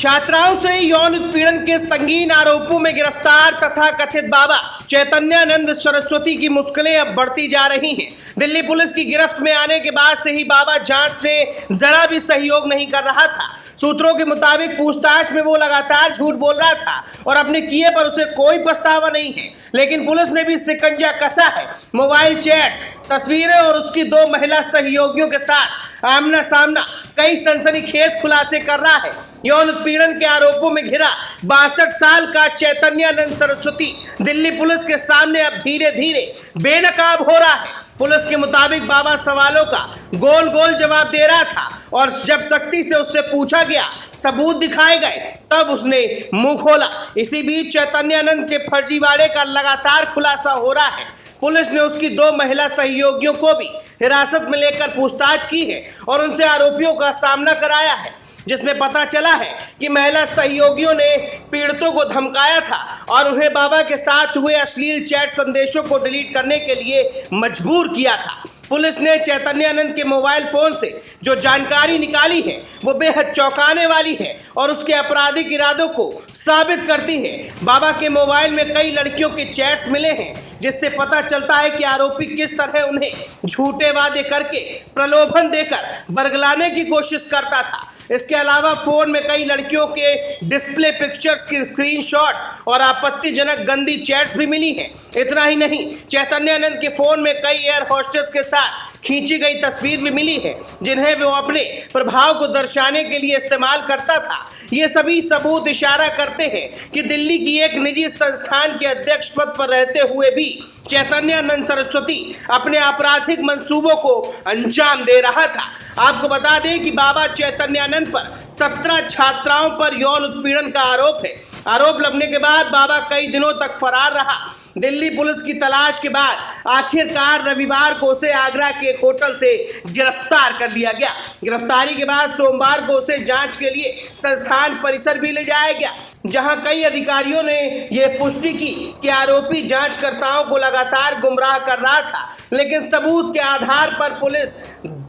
छात्राओं से यौन उत्पीड़न के संगीन आरोपों में गिरफ्तार तथा कथित बाबा चैतन्यानंद सरस्वती की मुश्किलें अब बढ़ती जा रही हैं। दिल्ली पुलिस की गिरफ्त में आने के बाद से ही बाबा जांच में जरा भी सहयोग नहीं कर रहा था। सूत्रों के मुताबिक पूछताछ में वो लगातार झूठ बोल रहा था और अपने किए पर उसे कोई पछतावा नहीं है, लेकिन पुलिस ने भी शिकंजा कसा है। मोबाइल चैट्स, तस्वीरें और उसकी 2 महिला सहयोगियों के साथ आमना सामना कई सनसनीखेज खुलासे कर रहा है। यौन उत्पीड़न के आरोपों में घिरा 62 साल का चैतन्यानंद सरस्वती दिल्ली पुलिस के सामने अब धीरे धीरे बेनकाब हो रहा है। पुलिस के मुताबिक बाबा सवालों का गोल गोल जवाब दे रहा था और जब सख्ती से उससे पूछा गया, सबूत दिखाए गए, तब उसने मुंह खोला। इसी बीच चैतन्यानंद के फर्जीवाड़े का लगातार खुलासा हो रहा है। पुलिस ने उसकी 2 महिला सहयोगियों को भी हिरासत में लेकर पूछताछ की है और उनसे आरोपियों का सामना कराया है, जिसमें पता चला है कि महिला सहयोगियों ने पीड़ितों को धमकाया था और उन्हें बाबा के साथ हुए अश्लील चैट संदेशों को डिलीट करने के लिए मजबूर किया था। पुलिस ने चैतन्यानंद के मोबाइल फोन से जो जानकारी निकाली है वो बेहद चौंकाने वाली है और उसके आपराधिक इरादों को साबित करती है। बाबा के मोबाइल में कई लड़कियों के चैट्स मिले हैं, जिससे पता चलता है कि आरोपी किस तरह उन्हें झूठे वादे करके प्रलोभन देकर बरगलाने की कोशिश करता था। इसके अलावा फोन में कई लड़कियों के डिस्प्ले पिक्चर्स की स्क्रीनशॉट और आपत्तिजनक गंदी चैट्स भी मिली हैं। इतना ही नहीं, चैतन्यानंद के फोन में कई एयर होस्टेस के साथ खींची गई तस्वीर भी मिली है, जिन्हें वो अपने प्रभाव को दर्शाने के लिए इस्तेमाल करता था। ये सभी सबूत इशारा करते हैं कि दिल्ली की एक निजी संस्थान के अध्यक्ष पद पर रहते हुए भी चैतन्यानंद सरस्वती अपने आपराधिक मंसूबों को अंजाम दे रहा था। आपको बता दें कि बाबा चैतन्यानंद पर 17 छात्राओं पर यौन उत्पीड़न का आरोप है। आरोप लगने के बाद बाबा कई दिनों तक फरार रहा। दिल्ली पुलिस की तलाश के बाद आखिरकार रविवार को उसे आगरा के एक होटल से गिरफ्तार कर लिया गया। गिरफ्तारी के बाद सोमवार को उसे जांच के लिए संस्थान परिसर भी ले जाया गया, जहां कई अधिकारियों ने यह पुष्टि की कि आरोपी जांचकर्ताओं को लगातार गुमराह कर रहा था, लेकिन सबूत के आधार पर पुलिस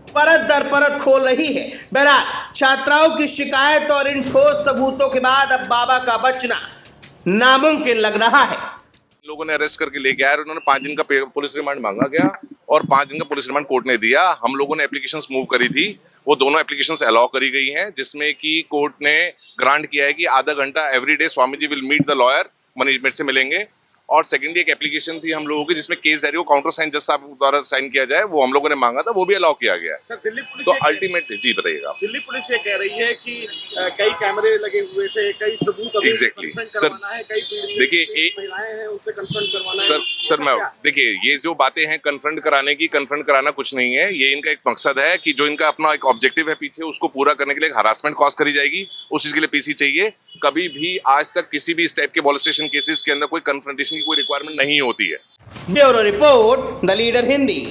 परत दर परत खोल रही है। बहरहाल, छात्राओं की शिकायत और इन ठोस सबूतों के बाद अब बाबा का बचना नामुमकिन लग रहा है। लोगों ने अरेस्ट करके ले गया और उन्होंने 5 दिन का पुलिस रिमांड मांगा गया और 5 दिन का पुलिस रिमांड कोर्ट ने दिया। हम लोगों ने एप्लीकेशंस मूव करी थी, वो दोनों एप्लीकेशंस अलाउ करी गई हैं, जिसमें कि कोर्ट ने ग्रांट किया है कि आधा घंटा everyday Swami ji will meet the lawyer, मेरे से मिलेंगे। और सेकेंडली एक एप्लीकेशन थी हम लोगों की जिसमें केस डायरी को काउंटर साइन जज साहब द्वारा साइन किया जाए, वो हम लोगों ने मांगा था, वो भी अलाउ किया गया। सर, दिल्ली पुलिस तो अल्टीमेटली जी बताइएगा। दिल्ली पुलिस ये कह रही है कि कई कैमरे लगे हुए थे, कई सबूत अभी Exactly. सर, कई देखिए महिलाएं हैं उनसे कन्फ्रंट करवाना है। सर मैं देखिए, ये जो बातें हैं कन्फ्रंट कराना कुछ नहीं है। ये इनका एक मकसद है कि जो इनका अपना एक ऑब्जेक्टिव है पीछे, उसको पूरा करने के लिए हरासमेंट कॉज करी जाएगी, उस चीज के लिए पीसी चाहिए। कभी भी आज तक किसी भी इस टाइप के मॉलेस्टेशन केसेस के अंदर कोई कन्फ्रंटेशन की कोई रिक्वायरमेंट नहीं होती है। Bureau report, the leader Hindi.